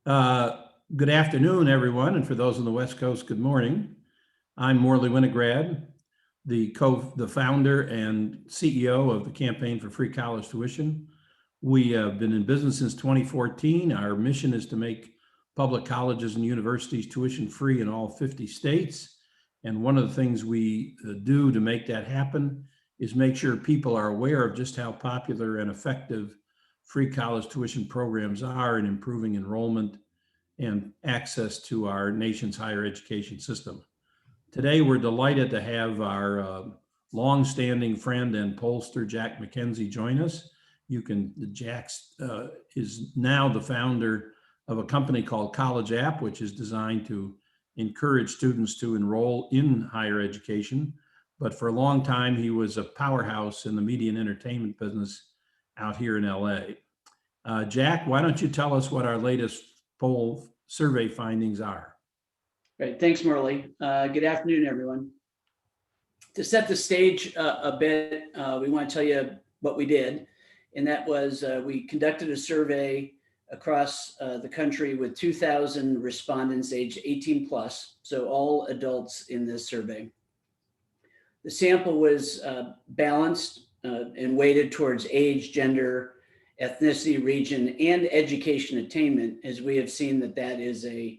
Uh, Good afternoon, everyone, and for those on the West Coast, good morning. I'm Morley Winograd, the founder and CEO of the Campaign for Free College Tuition. We have been in business since 2014. Our mission is to make public colleges and universities tuition free in all 50 states. And one of the things we do to make that happen is make sure people are aware of just how popular and effective free college tuition programs are in improving enrollment and access to our nation's higher education system. Today, we're delighted to have our longstanding friend and pollster, Jack McKenzie, join us. Jack is now the founder of a company called College App, which is designed to encourage students to enroll in higher education. But for a long time, he was a powerhouse in the media and entertainment business out here in LA. Jack, why don't you tell us what our latest poll survey findings are? Great, thanks, Morley. Good afternoon, everyone. To set the stage a bit, we want to tell you what we did, and that was we conducted a survey across the country with 2,000 respondents aged 18 plus, so all adults in this survey. The sample was balanced and weighted towards age, gender, ethnicity, region, and education attainment, as we have seen that is a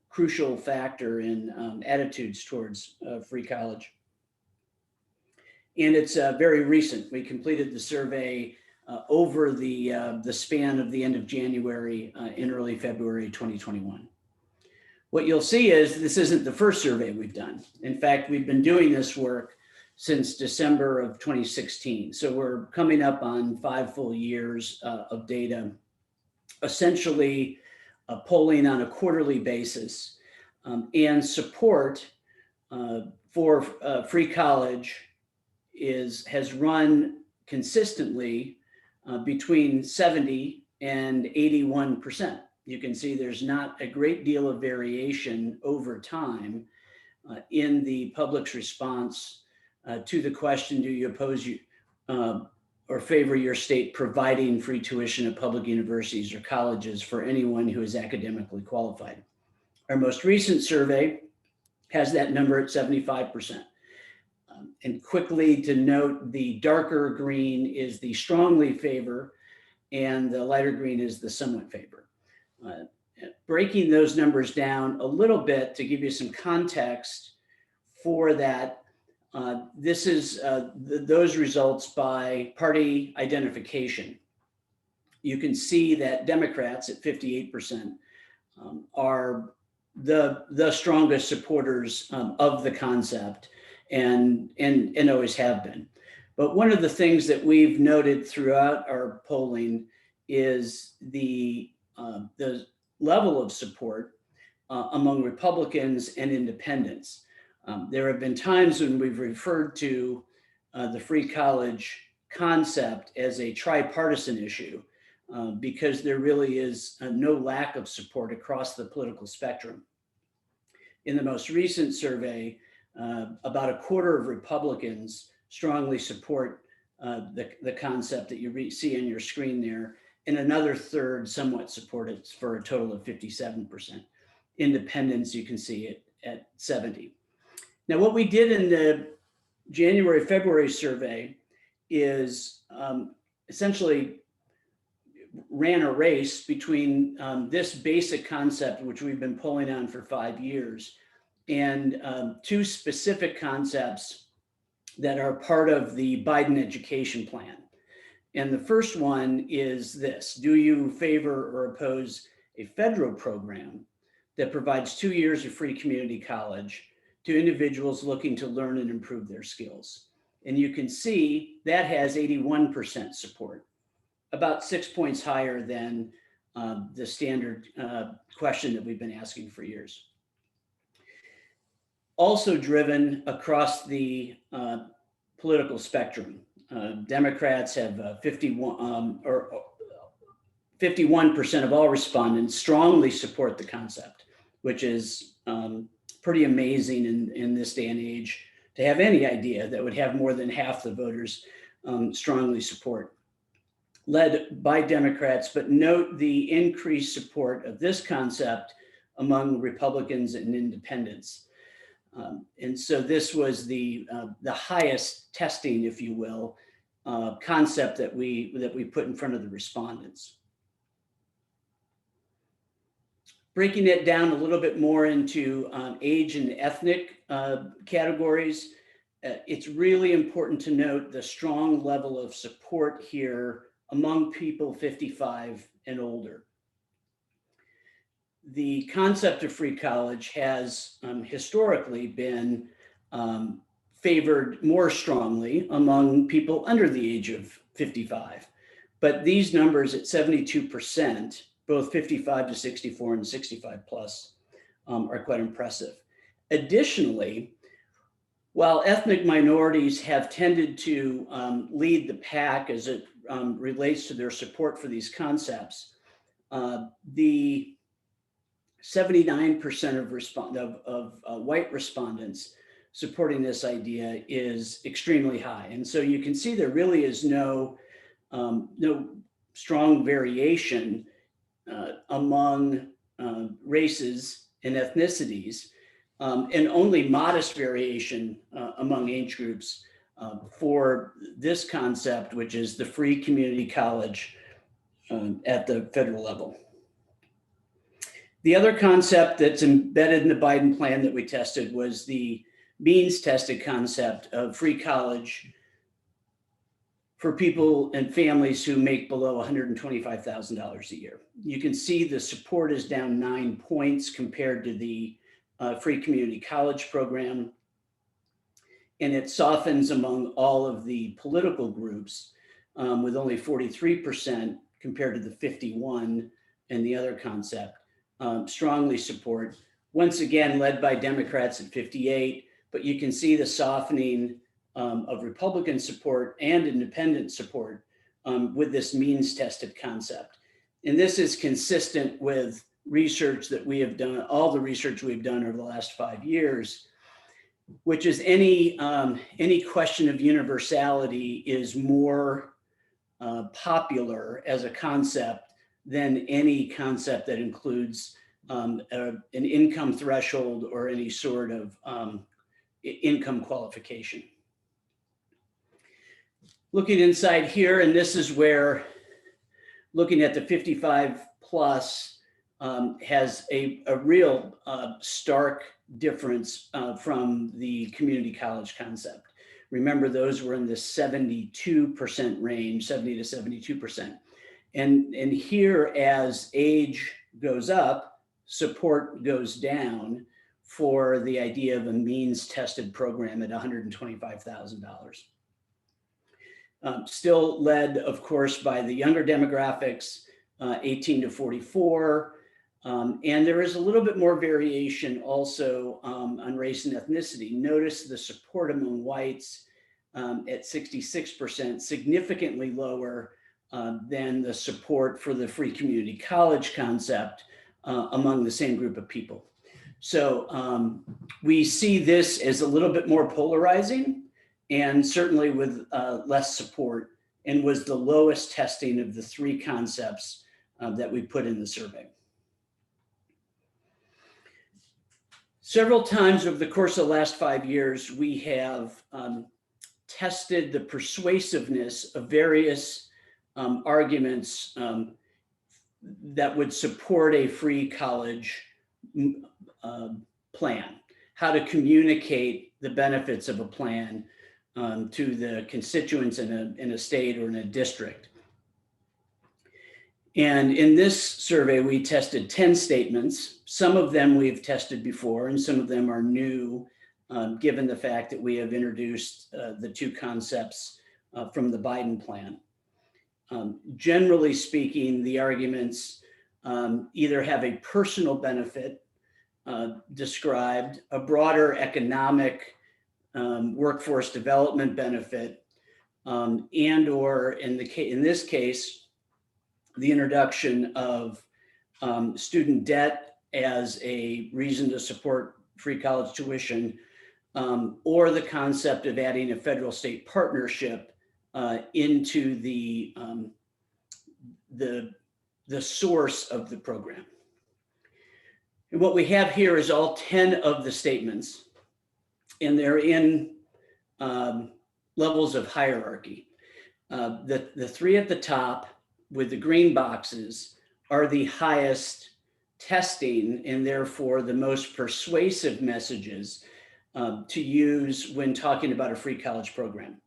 crucial factor in attitudes towards free college. And it's very recent. We completed the survey over the span of the end of January and early February 2021. What you'll see is this isn't the first survey we've done. In fact, we've been doing this work since December of 2016. So we're coming up on 5 full years of data, essentially polling on a quarterly basis, and support for free college has run consistently between 70 and 81%. You can see there's not a great deal of variation over time in the public's response to the question, do you oppose or favor your state providing free tuition at public universities or colleges for anyone who is academically qualified? Our most recent survey has that number at 75%. And quickly to note, the darker green is the strongly favor and the lighter green is the somewhat favor. Breaking those numbers down a little bit to give you some context for that, this is those results by party identification. You can see that Democrats at 58% are the strongest supporters of the concept and always have been. But one of the things that we've noted throughout our polling is the level of support among Republicans and independents. There have been times when we've referred to the free college concept as a tripartisan issue because there really is no lack of support across the political spectrum. In the most recent survey, about a quarter of Republicans strongly support the concept that you see on your screen there, and another third somewhat support it for a total of 57%. Independents, you can see it at 70%. Now, what we did in the January-February survey is essentially ran a race between this basic concept, which we've been polling on for 5 years, and 2 specific concepts that are part of the Biden education plan. And the first one is this: do you favor or oppose a federal program that provides 2 years of free community college to individuals looking to learn and improve their skills? And you can see that has 81% support, about 6 points higher than the standard question that we've been asking for years. Also driven across the political spectrum, Democrats have 51% of all respondents strongly support the concept, which is pretty amazing in this day and age to have any idea that would have more than half the voters strongly support. led by Democrats, but note the increased support of this concept among Republicans and independents. And so this was the highest testing, if you will, concept that we put in front of the respondents. Breaking it down a little bit more into age and ethnic categories, it's really important to note the strong level of support here among people 55 and older. The concept of free college has historically been favored more strongly among people under the age of 55. But these numbers at 72%, both 55 to 64 and 65 plus, are quite impressive. Additionally, while ethnic minorities have tended to lead the pack as it relates to their support for these concepts, the 79% of white respondents supporting this idea is extremely high. And so you can see there really is no strong variation among races and ethnicities, and only modest variation among age groups for this concept, which is the free community college at the federal level. The other concept that's embedded in the Biden plan that we tested was the means tested concept of free college for people and families who make below $125,000 a year. You can see the support is down 9 points compared to the free community college program. And it softens among all of the political groups with only 43% compared to the 51 and the other concept. Strongly support, once again led by Democrats at 58, but you can see the softening of Republican support and independent support with this means tested concept. And this is consistent with research that we have done, all the research we've done over the last 5 years, which is any question of universality is more popular as a concept than any concept that includes an income threshold or any sort of income qualification. Looking inside here, and this is where looking at the 55 plus has a real stark difference from the community college concept. Remember, those were in the 72% range, 70 to 72%. And here, as age goes up, support goes down for the idea of a means tested program at $125,000. Still led, of course, by the younger demographics, 18 to 44. And there is a little bit more variation also on race and ethnicity. Notice the support among whites at 66%, significantly lower than the support for the free community college concept among the same group of people. So we see this as a little bit more polarizing, and certainly with less support, and was the lowest testing of the 3 concepts that we put in the survey. Several times over the course of the last 5 years, we have tested the persuasiveness of various arguments that would support a free college plan, how to communicate the benefits of a plan to the constituents in a state or in a district. And in this survey, we tested 10 statements. Some of them we've tested before, and some of them are new, given the fact that we have introduced the 2 concepts from the Biden plan. Generally speaking, the arguments either have a personal benefit described, a broader economic workforce development benefit, and or in this case, the introduction of student debt as a reason to support free college tuition, or the concept of adding a federal state partnership into the the source of the program. And what we have here is all 10 of the statements, and they're in levels of hierarchy. The three at the top with the green boxes are the highest testing and therefore the most persuasive messages to use when talking about a free college program.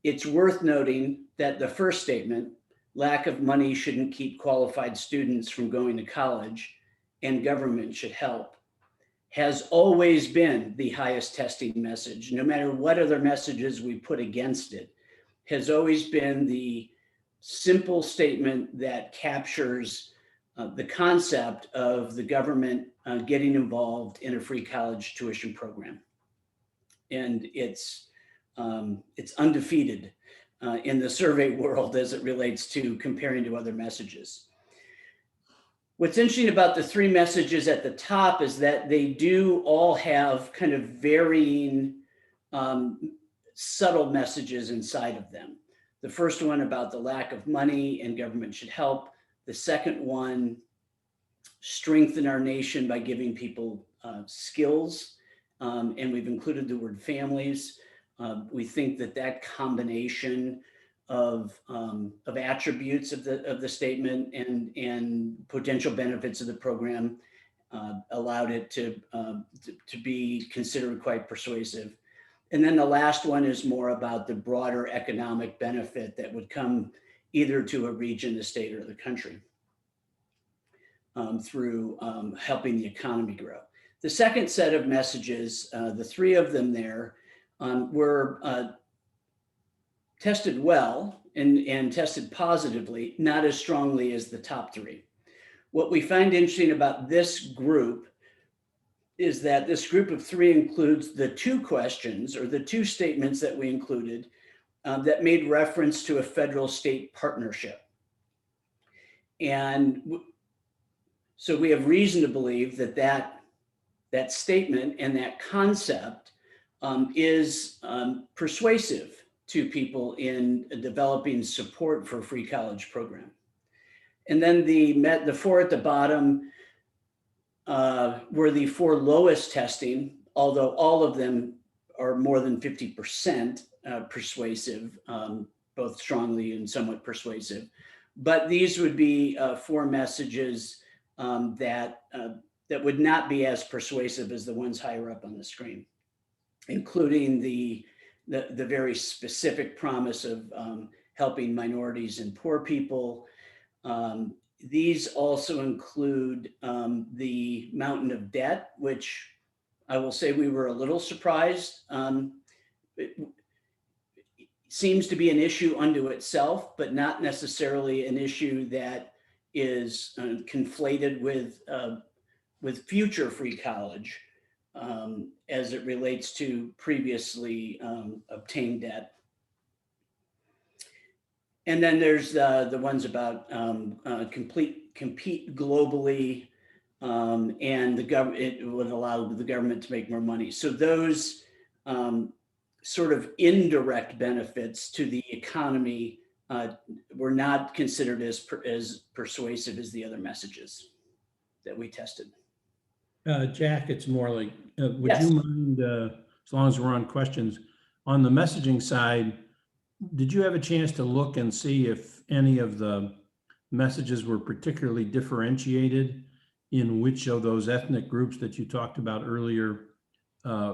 It's worth noting that the first statement, lack of money shouldn't keep qualified students from going to college and government should help, has always been the highest testing message. No matter what other messages we put against it, has always been the simple statement that captures the concept of the government getting involved in a free college tuition program. And it's undefeated in the survey world as it relates to comparing to other messages. What's interesting about the three messages at the top is that they do all have kind of varying subtle messages inside of them. The first one about the lack of money and government should help. The second one, strengthen our nation by giving people skills. And we've included the word families. We think that that combination of attributes of the statement and potential benefits of the program allowed it to be considered quite persuasive. And then the last one is more about the broader economic benefit that would come either to a region, the state, or the country through helping the economy grow. The second set of messages, the three of them there, were tested well and tested positively, not as strongly as the top three. What we find interesting about this group is that this group of three includes the two questions or the two statements that we included that made reference to a federal-state partnership. And so we have reason to believe that that statement and that concept is persuasive to people in developing support for a free college program. And then the four at the bottom were the four lowest testing, although all of them are more than 50% persuasive, both strongly and somewhat persuasive. But these would be four messages that would not be as persuasive as the ones higher up on the screen, including the very specific promise of helping minorities and poor people. These also include the mountain of debt, which I will say we were a little surprised. It seems to be an issue unto itself, but not necessarily an issue that is conflated with future free college as it relates to previously obtained debt. And then there's the ones about compete globally, and it would allow the government to make more money. So those sort of indirect benefits to the economy were not considered as persuasive as the other messages that we tested. Jack, it's Morley. Would Yes. you mind, as long as we're on questions, on the messaging side, did you have a chance to look and see if any of the messages were particularly differentiated in which of those ethnic groups that you talked about earlier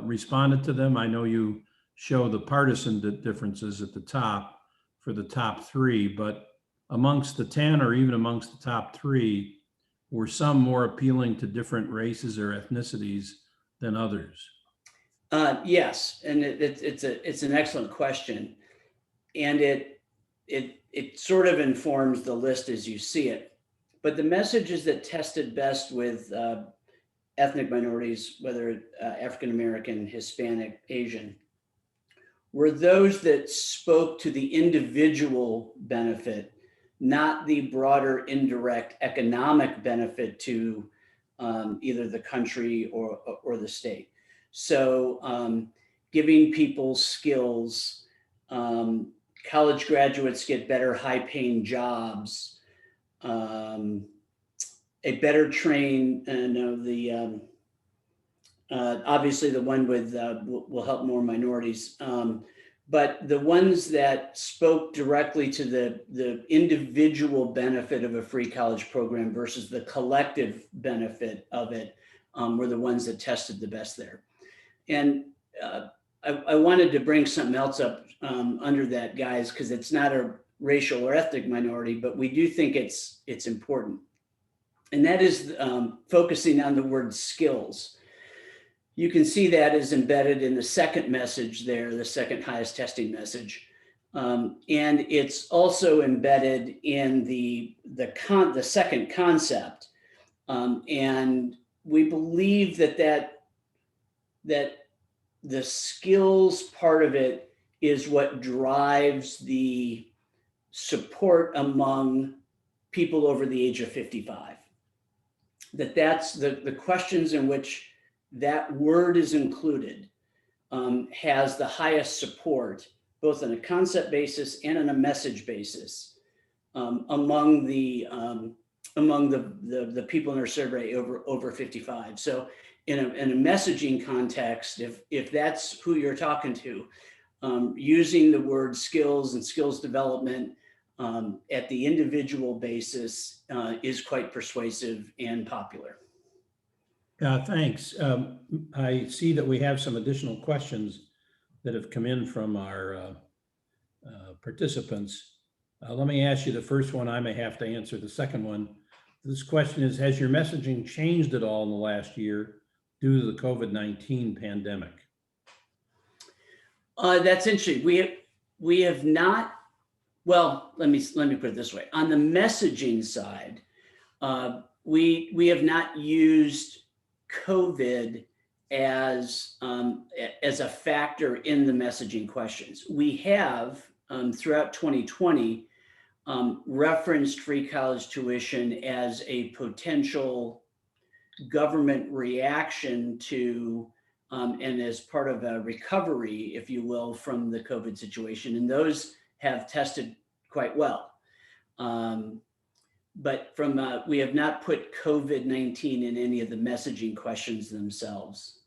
responded to them? I know you show the partisan differences at the top for the top three, but amongst the 10 or even amongst the top three, were some more appealing to different races or ethnicities than others? Yes, and it's an excellent question. And it sort of informs the list as you see it. But the messages that tested best with ethnic minorities, whether African American, Hispanic, Asian, were those that spoke to the individual benefit, not the broader indirect economic benefit to either the country or the state. So giving people skills, college graduates get better high-paying jobs, a better train, and obviously the one with will help more minorities. But the ones that spoke directly to the individual benefit of a free college program versus the collective benefit of it were the ones that tested the best there. And I wanted to bring something else up under that, guys, because it's not a racial or ethnic minority, but we do think it's important. And that is focusing on the word skills. You can see that is embedded in the second message there, the second highest testing message. And it's also embedded in the second concept. And we believe that the skills part of it is what drives the support among people over the age of 55. That's the questions in which that word is included has the highest support, both on a concept basis and on a message basis, among the people in our survey over 55. So in a messaging context, if that's who you're talking to, using the word skills and skills development at the individual basis is quite persuasive and popular. Thanks. I see that we have some additional questions that have come in from our participants. Let me ask you the first one. I may have to answer the second one. This question is, has your messaging changed at all in the last year due to the COVID-19 pandemic? That's interesting. We have not, well, let me put it this way. On the messaging side, we have not used COVID as a factor in the messaging questions. We have throughout 2020 referenced free college tuition as a potential government reaction to and as part of a recovery, if you will, from the COVID situation, and those have tested quite well. But we have not put COVID-19 in any of the messaging questions themselves.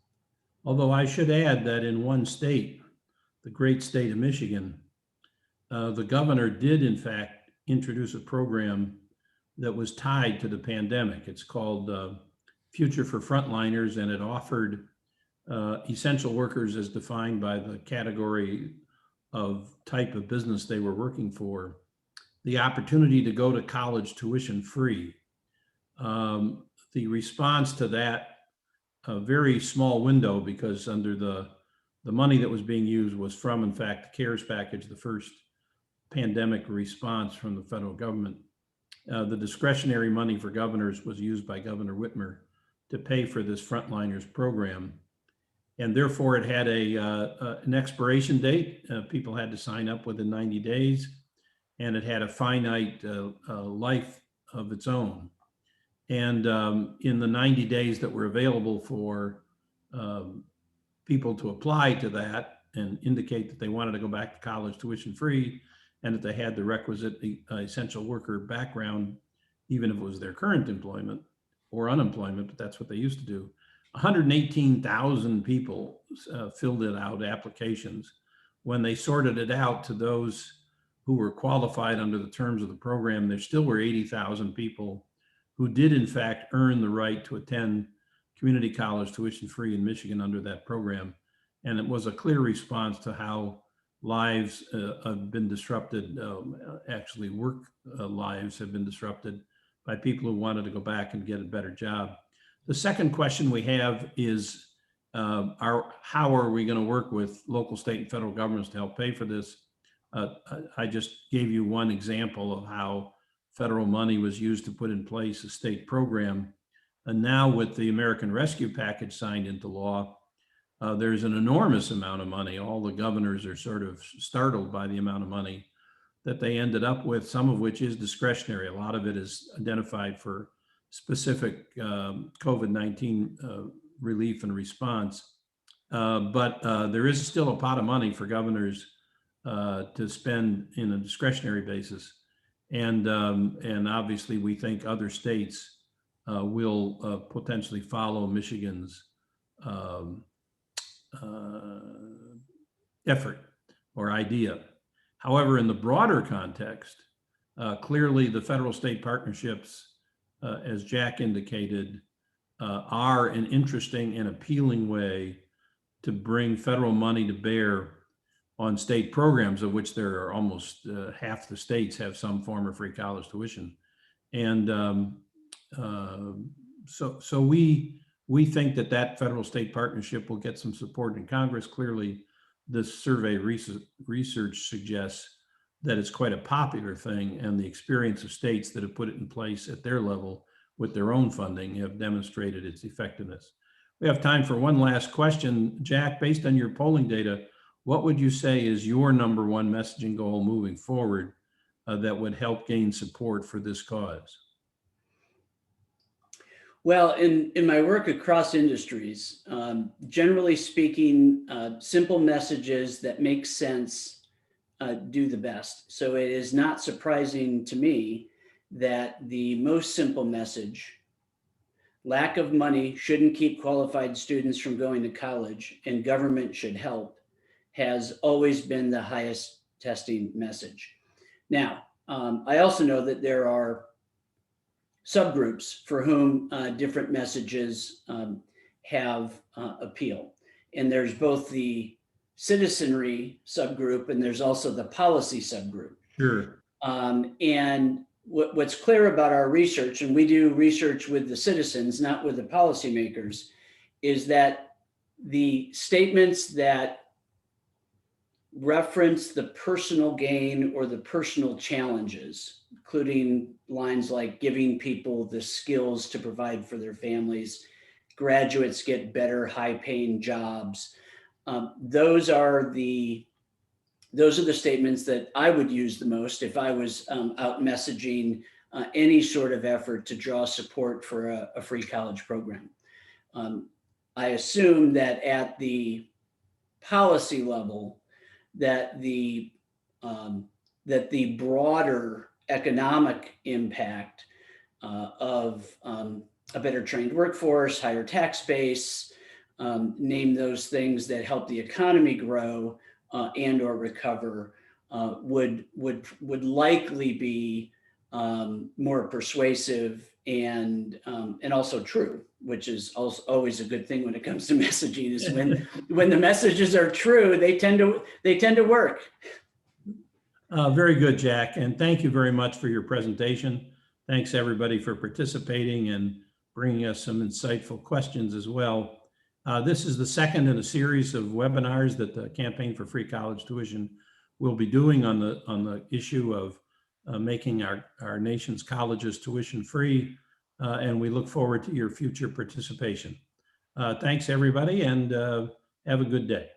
Although I should add that in one state, the great state of Michigan, the governor did in fact introduce a program that was tied to the pandemic. It's called Future for Frontliners, and it offered essential workers as defined by the category of type of business they were working for, the opportunity to go to college tuition free. The response to that, a very small window, because under the money that was being used was from, in fact, the CARES package, the first pandemic response from the federal government. The discretionary money for governors was used by Governor Whitmer to pay for this Frontliners program. And therefore it had an expiration date. People had to sign up within 90 days. And it had a finite life of its own. And in the 90 days that were available for people to apply to that and indicate that they wanted to go back to college tuition free and that they had the requisite essential worker background, even if it was their current employment or unemployment, but that's what they used to do. 118,000 people filled it out, applications. When they sorted it out to those who were qualified under the terms of the program, there still were 80,000 people who did in fact earn the right to attend community college tuition free in Michigan under that program. And it was a clear response to how lives have been disrupted, actually work lives have been disrupted by people who wanted to go back and get a better job. The second question we have is, how are we going to work with local, state, and federal governments to help pay for this? I just gave you one example of how federal money was used to put in place a state program. And now with the American Rescue Package signed into law, there's an enormous amount of money. All the governors are sort of startled by the amount of money that they ended up with, some of which is discretionary. A lot of it is identified for specific COVID-19 relief and response. But there is still a pot of money for governors to spend in a discretionary basis. And obviously we think other states will potentially follow Michigan's effort or idea. However, in the broader context, clearly the federal state partnerships, as Jack indicated, are an interesting and appealing way to bring federal money to bear on state programs, of which there are almost half the states have some form of free college tuition. And so we think that federal state partnership will get some support in Congress. Clearly, this survey research suggests that it's quite a popular thing, and the experience of states that have put it in place at their level with their own funding have demonstrated its effectiveness. We have time for one last question. Jack, based on your polling data, what would you say is your number one messaging goal moving forward that would help gain support for this cause? Well, in my work across industries, generally speaking, simple messages that make sense do the best. So it is not surprising to me that the most simple message, lack of money shouldn't keep qualified students from going to college and government should help, has always been the highest testing message. Now, I also know that there are subgroups for whom different messages have appeal. And there's both the citizenry subgroup and there's also the policy subgroup. Sure. And what's clear about our research, and we do research with the citizens, not with the policymakers, is that the statements that reference the personal gain or the personal challenges, including lines like giving people the skills to provide for their families, graduates get better high-paying jobs. Those are the statements that I would use the most if I was out messaging any sort of effort to draw support for a free college program. I assume that at the policy level, that the broader economic impact of a better trained workforce, higher tax base, name those things that help the economy grow and or recover, would likely be more persuasive and also true, which is also always a good thing when it comes to messaging. Is when the messages are true, they tend to work. Very good, Jack, and thank you very much for your presentation. Thanks everybody for participating and bringing us some insightful questions as well. This is the second in a series of webinars that the Campaign for Free College Tuition will be doing on the issue of making our nation's colleges tuition free, and we look forward to your future participation. Thanks everybody, and have a good day.